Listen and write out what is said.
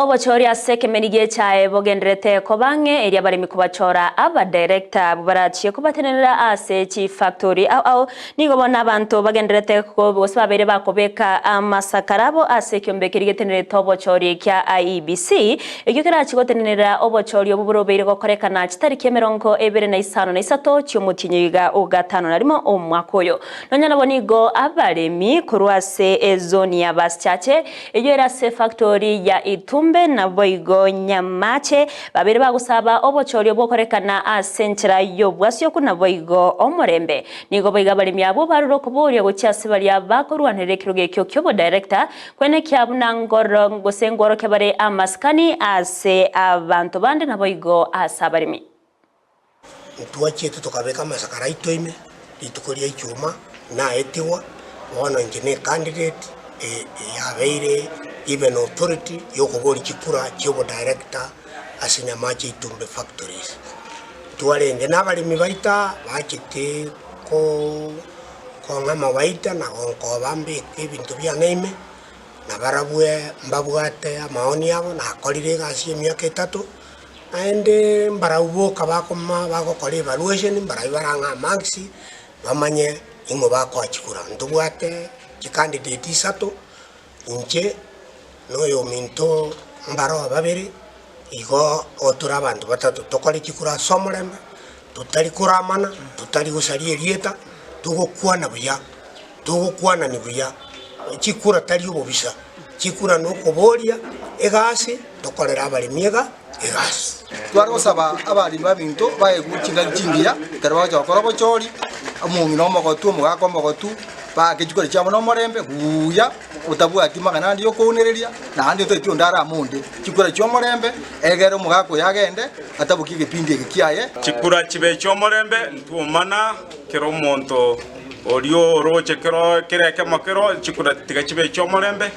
obochori ase kemenige chae bogenderete kobange eria barimi kubachora aba director barachie kubatenera ase chief factory au nigo bona abantu bagenderete ko bose babere bakobeka amasakarabo ase kyombekeri getenere tobochori kya IEBC egyo kerachi gotenera obochori oburobeire gokorekana chitari kemerongo 25 cy'umutinyiga ugatano narimo omwakoyo nonyana bonigo abaremi kurwase ezoni ya baschache egyo era se factory ya Itumbe na Boigo Nyamache babere bagusaba obochori obwokorekana asenchera yobwasyo kuna Boigo Omorembe nigo boiga barimi abo baruro kuburya gucyase bari abakorwanire kiruge kyo director kwene kyabuna ngoro ngosengoro kebare amaskani ase abantu bande na Boigo asabarimi tuwachetu tukabeka masakara itoime itukoria icyuma na etiwa wana ingene candidate yabeire even authority yokobori chikura cyobo director asinyamache Itumbe factories tuwarenge n'abalimi baita bakite ko ngama baita na ko bambe ebintu bya neme na barabwe mbabwate amaoni yabo na akorire gasi emyaka 3 ande mbarauboka bakoma bagokora evaluation mbarabaranga maxi bamanye ingo bako achikura ndubwate candidate 3 inche noyo minto mbaro babiri igo otura abantu batatu tokore chikura somorembe tutari kuramana tutari gusari erieta tugokwana ni buya chikura tari ubobisa chikura no koboria egasi tokorera abari miega egasi twarosaba abari babinto baye gukinga kingira karabaje bakora bochori amungi no mogotu mugakombogotu bakechikora cyabo no morembe buya utabwa kimagana ndiyo kunereria na handi to ndara munde chikura cyo morembe egero mugako yagende atabukige pindi kiyaye chikura chibe cyo morembe ntumana kero monto orio roche kero kireke makero chikura tiga chibe cyo morembe